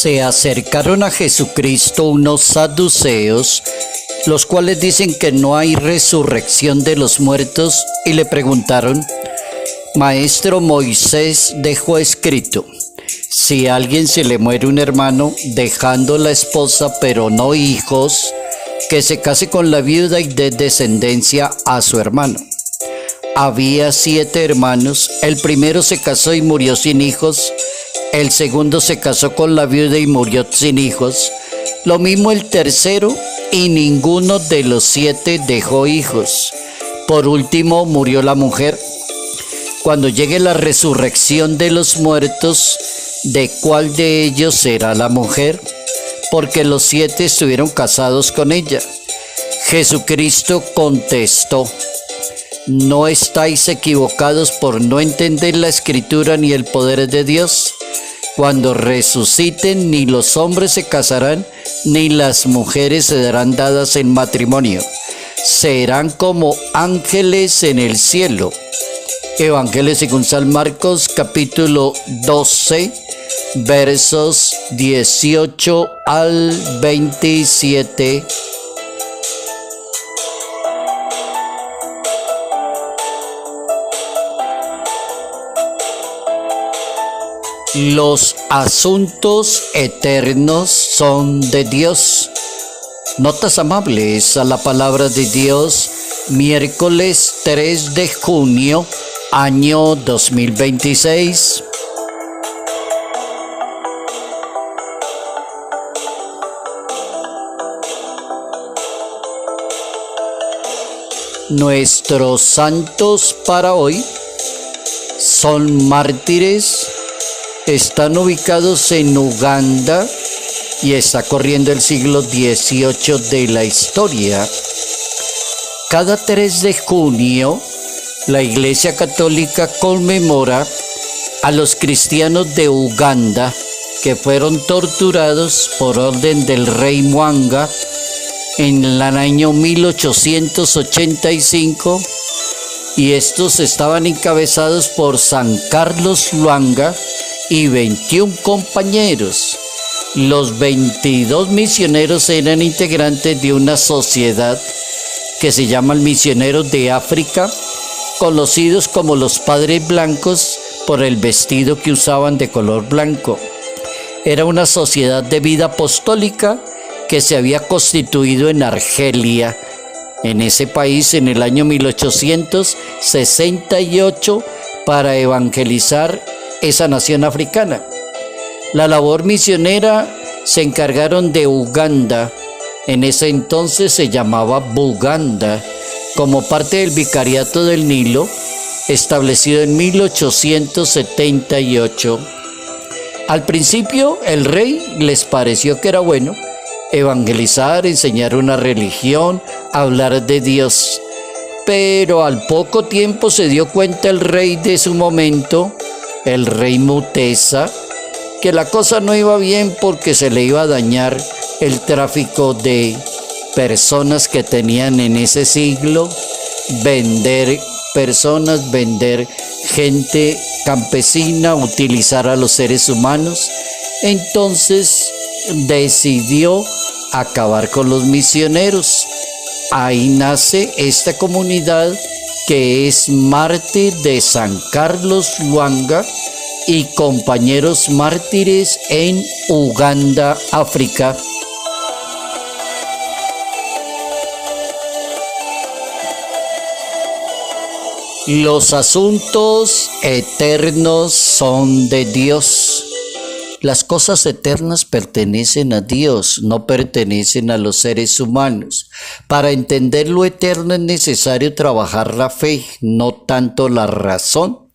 Se acercaron a Jesucristo unos saduceos, los cuales dicen que no hay resurrección de los muertos, y le preguntaron: Maestro, Moisés dejó escrito: si a alguien se le muere un hermano, dejando la esposa pero no hijos, que se case con la viuda y dé descendencia a su hermano. Había 7 hermanos, el primero se casó y murió sin hijos, el segundo se casó con la viuda y murió sin hijos, lo mismo el tercero, y ninguno de los 7 dejó hijos. Por último murió la mujer. Cuando llegue la resurrección de los muertos, ¿de cuál de ellos será la mujer? Porque los 7 estuvieron casados con ella. Jesucristo contestó: no estáis equivocados por no entender la Escritura ni el poder de Dios. Cuando resuciten, ni los hombres se casarán, ni las mujeres se darán dadas en matrimonio. Serán como ángeles en el cielo. Evangelio según San Marcos, capítulo 12, versos 18 al 27. Los asuntos eternos son de Dios. Notas amables a la palabra de Dios, miércoles 3 de junio, año 2026. Nuestros santos para hoy son mártires. Están ubicados en Uganda y está corriendo el siglo XVIII de la historia. Cada 3 de junio, la Iglesia Católica conmemora a los cristianos de Uganda que fueron torturados por orden del rey Mwanga en el año 1885, y estos estaban encabezados por San Carlos Lwanga y 21 compañeros. Los 22 misioneros eran integrantes de una sociedad que se llama Misioneros de África, conocidos como los Padres Blancos por el vestido que usaban de color blanco. Era una sociedad de vida apostólica que se había constituido en Argelia, en ese país, en el año 1868, para evangelizar esa nación africana. La labor misionera se encargaron de Uganda, en ese entonces se llamaba Buganda, como parte del Vicariato del Nilo, establecido en 1878. Al principio el rey les pareció que era bueno evangelizar, enseñar una religión, hablar de Dios, pero al poco tiempo se dio cuenta el rey de su momento, el rey Mutesa, que la cosa no iba bien porque se le iba a dañar el tráfico de personas que tenían en ese siglo, vender personas, vender gente campesina, utilizar a los seres humanos. Entonces decidió acabar con los misioneros. Ahí nace esta comunidad que es mártir de San Carlos Lwanga y compañeros mártires en Uganda, África. Los asuntos eternos son de Dios. Las cosas eternas pertenecen a Dios, no pertenecen a los seres humanos. Para entender lo eterno es necesario trabajar la fe, no tanto la razón.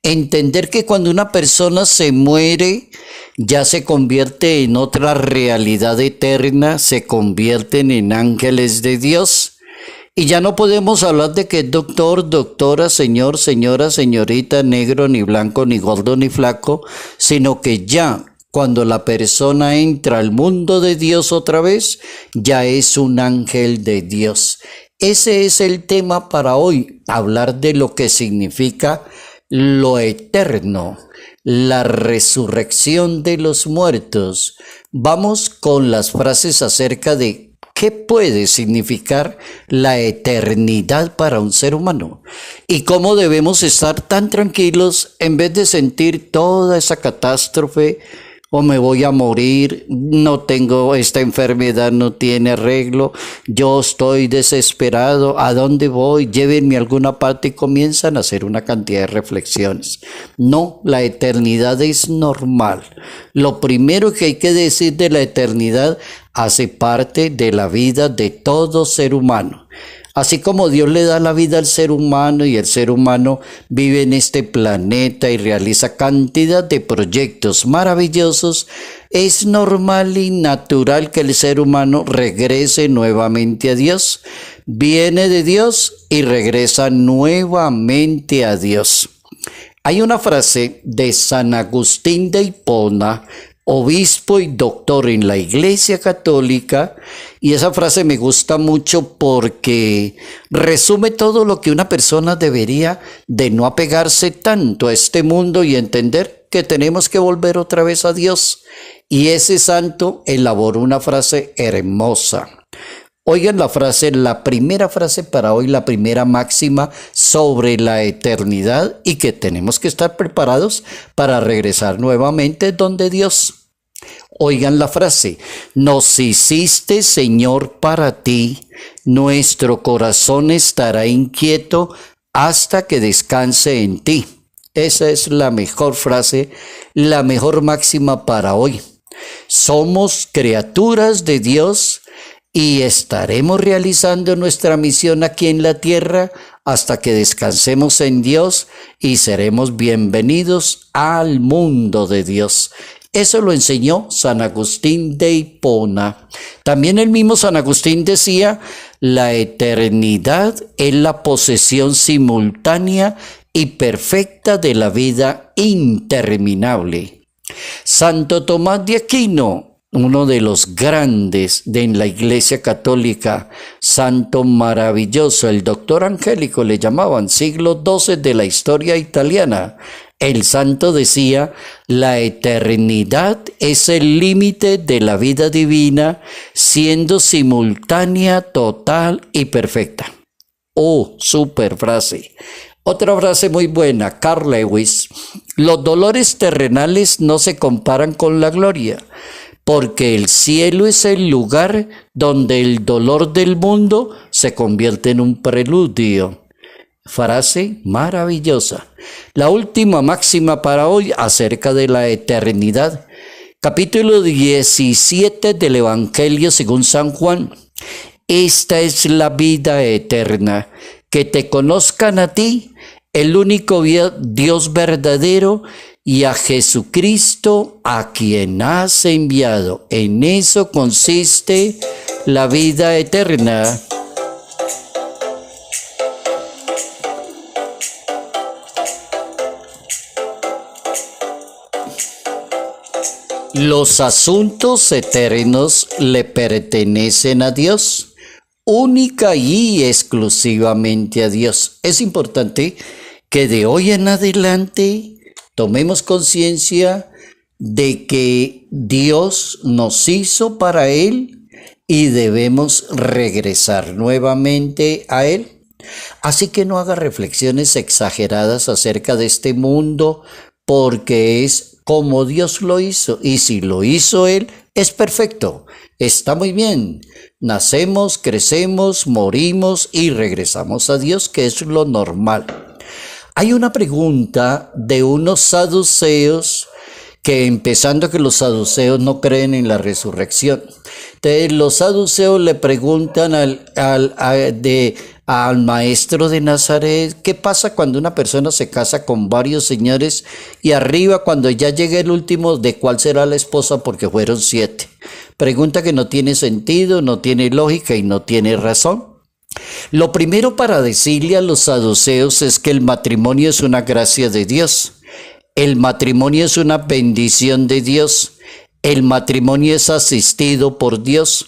Entender que cuando una persona se muere, ya se convierte en otra realidad eterna, se convierten en ángeles de Dios. Y ya no podemos hablar de que es doctor, doctora, señor, señora, señorita, negro, ni blanco, ni gordo, ni flaco, sino que ya cuando la persona entra al mundo de Dios otra vez, ya es un ángel de Dios. Ese es el tema para hoy, hablar de lo que significa lo eterno. la resurrección de los muertos. Vamos con las frases acerca de qué puede significar la eternidad para un ser humano y cómo debemos estar tan tranquilos en vez de sentir toda esa catástrofe o me voy a morir, no tengo esta enfermedad, no tiene arreglo, yo estoy desesperado, ¿a dónde voy? Llévenme a alguna parte y comienzan a hacer una cantidad de reflexiones. No, la eternidad es normal. Lo primero que hay que decir de la eternidad hace parte de la vida de todo ser humano. Así como Dios le da la vida al ser humano y el ser humano vive en este planeta y realiza cantidad de proyectos maravillosos, es normal y natural que el ser humano regrese nuevamente a Dios. Viene de Dios y regresa nuevamente a Dios. Hay una frase de San Agustín de Hipona, obispo y doctor en la Iglesia Católica, y esa frase me gusta mucho porque resume todo lo que una persona debería de no apegarse tanto a este mundo y entender que tenemos que volver otra vez a Dios. Y ese santo elaboró una frase hermosa. Oigan la frase, la primera frase para hoy, la primera máxima sobre la eternidad y que tenemos que estar preparados para regresar nuevamente donde Dios. Oigan la frase, nos hiciste Señor para ti, nuestro corazón estará inquieto hasta que descanse en ti. Esa es la mejor frase, la mejor máxima para hoy. Somos criaturas de Dios y estaremos realizando nuestra misión aquí en la tierra hasta que descansemos en Dios y seremos bienvenidos al mundo de Dios. Eso lo enseñó San Agustín de Hipona. También el mismo San Agustín decía, la eternidad es la posesión simultánea y perfecta de la vida interminable. Santo Tomás de Aquino, uno de los grandes de la Iglesia Católica, santo maravilloso, el doctor angélico le llamaban, siglo XII de la historia italiana. El santo decía, la eternidad es el límite de la vida divina, siendo simultánea, total y perfecta. Oh, súper frase. Otra frase muy buena, Carl Lewis, los dolores terrenales no se comparan con la gloria, porque el cielo es el lugar donde el dolor del mundo se convierte en un preludio. Frase maravillosa. La última máxima para hoy acerca de la eternidad. Capítulo 17 del Evangelio según San Juan. Esta es la vida eterna, que te conozcan a ti, el único Dios verdadero, y a Jesucristo a quien has enviado. En eso consiste la vida eterna. Los asuntos eternos le pertenecen a Dios, única y exclusivamente a Dios. Es importante que de hoy en adelante tomemos conciencia de que Dios nos hizo para Él y debemos regresar nuevamente a Él. Así que no haga reflexiones exageradas acerca de este mundo, porque es como Dios lo hizo, y si lo hizo Él, es perfecto, está muy bien. Nacemos, crecemos, morimos y regresamos a Dios, que es lo normal. Hay una pregunta de unos saduceos, que empezando que los saduceos no creen en la resurrección. Entonces los saduceos le preguntan al maestro de Nazaret, ¿qué pasa cuando una persona se casa con varios señores y arriba cuando ya llegue el último, de cuál será la esposa porque fueron 7? Pregunta que no tiene sentido, no tiene lógica y no tiene razón. Lo primero para decirle a los saduceos es que el matrimonio es una gracia de Dios. El matrimonio es una bendición de Dios. El matrimonio es asistido por Dios.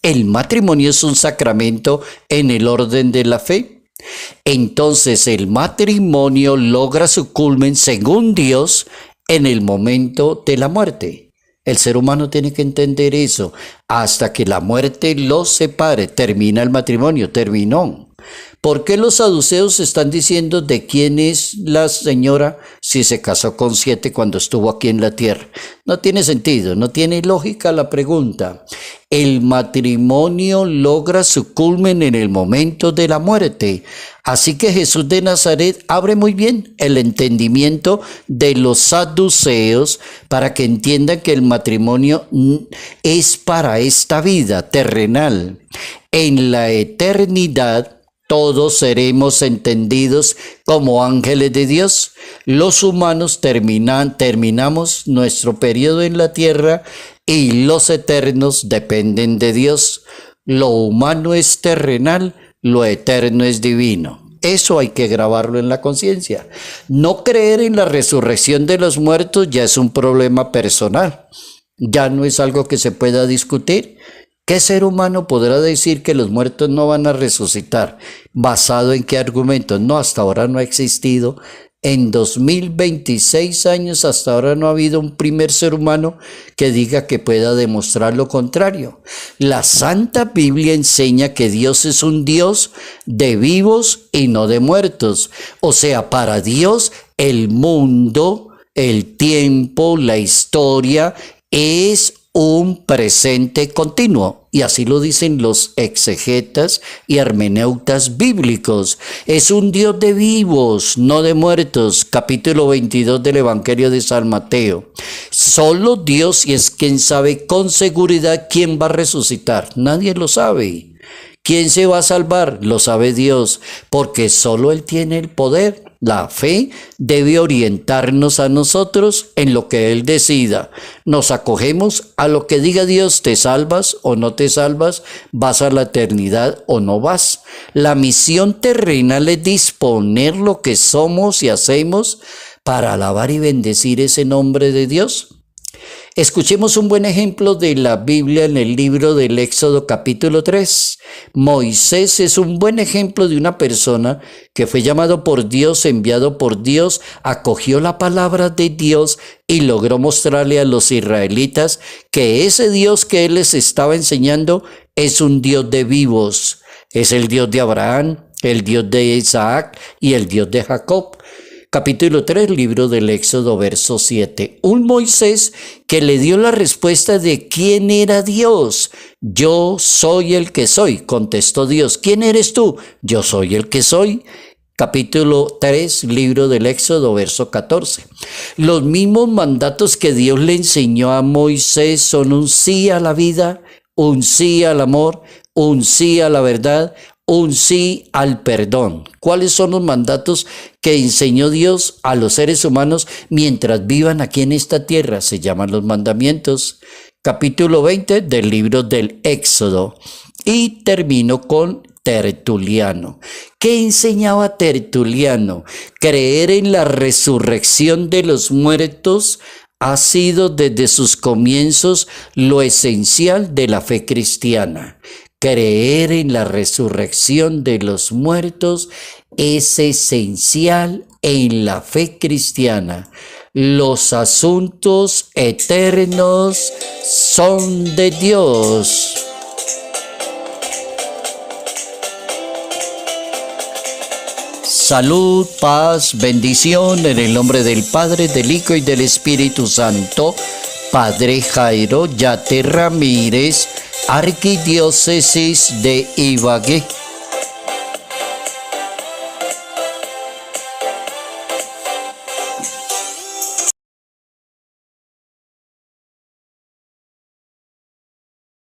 El matrimonio es un sacramento en el orden de la fe. Entonces el matrimonio logra su culmen según Dios en el momento de la muerte. El ser humano tiene que entender eso. Hasta que la muerte los separe, termina el matrimonio, terminó. ¿Por qué los saduceos están diciendo de quién es la señora si se casó con 7 cuando estuvo aquí en la tierra? No tiene sentido, no tiene lógica la pregunta. El matrimonio logra su culmen en el momento de la muerte. Así que Jesús de Nazaret abre muy bien el entendimiento de los saduceos para que entiendan que el matrimonio es para esta vida terrenal. En la eternidad, todos seremos entendidos como ángeles de Dios. Los humanos terminamos nuestro periodo en la tierra y los eternos dependen de Dios. Lo humano es terrenal, lo eterno es divino. Eso hay que grabarlo en la conciencia. No creer en la resurrección de los muertos ya es un problema personal. Ya no es algo que se pueda discutir. ¿Qué ser humano podrá decir que los muertos no van a resucitar? ¿Basado en qué argumentos? No, hasta ahora no ha existido. En 2026 años hasta ahora no ha habido un primer ser humano que diga que pueda demostrar lo contrario. La Santa Biblia enseña que Dios es un Dios de vivos y no de muertos. O sea, para Dios el mundo, el tiempo, la historia es un presente continuo, y así lo dicen los exegetas y hermeneutas bíblicos. Es un Dios de vivos, no de muertos. Capítulo 22 del Evangelio de San Mateo. Solo Dios es quien sabe con seguridad quién va a resucitar. Nadie lo sabe. ¿Quién se va a salvar? Lo sabe Dios, porque solo Él tiene el poder. La fe debe orientarnos a nosotros en lo que Él decida. Nos acogemos a lo que diga Dios, te salvas o no te salvas, vas a la eternidad o no vas. La misión terrenal es disponer lo que somos y hacemos para alabar y bendecir ese nombre de Dios. Escuchemos un buen ejemplo de la Biblia en el libro del Éxodo capítulo 3. Moisés es un buen ejemplo de una persona que fue llamado por Dios, enviado por Dios, acogió la palabra de Dios y logró mostrarle a los israelitas que ese Dios que él les estaba enseñando es un Dios de vivos. Es el Dios de Abraham, el Dios de Isaac y el Dios de Jacob. Capítulo 3, libro del Éxodo, verso 7. Un Moisés que le dio la respuesta de quién era Dios. Yo soy el que soy, contestó Dios. ¿Quién eres tú? Yo soy el que soy. Capítulo 3, libro del Éxodo, verso 14. Los mismos mandatos que Dios le enseñó a Moisés son un sí a la vida, un sí al amor, un sí a la verdad, un sí al perdón. ¿Cuáles son los mandatos que enseñó Dios a los seres humanos mientras vivan aquí en esta tierra? Se llaman los mandamientos. Capítulo 20 del libro del Éxodo. Y termino con Tertuliano. ¿Qué enseñaba Tertuliano? Creer en la resurrección de los muertos ha sido desde sus comienzos lo esencial de la fe cristiana. Creer en la resurrección de los muertos es esencial en la fe cristiana. Los asuntos eternos son de Dios. Salud, paz, bendición en el nombre del Padre, del Hijo y del Espíritu Santo. Padre Jairo Yate Ramírez, Arquidiócesis de Ibagué.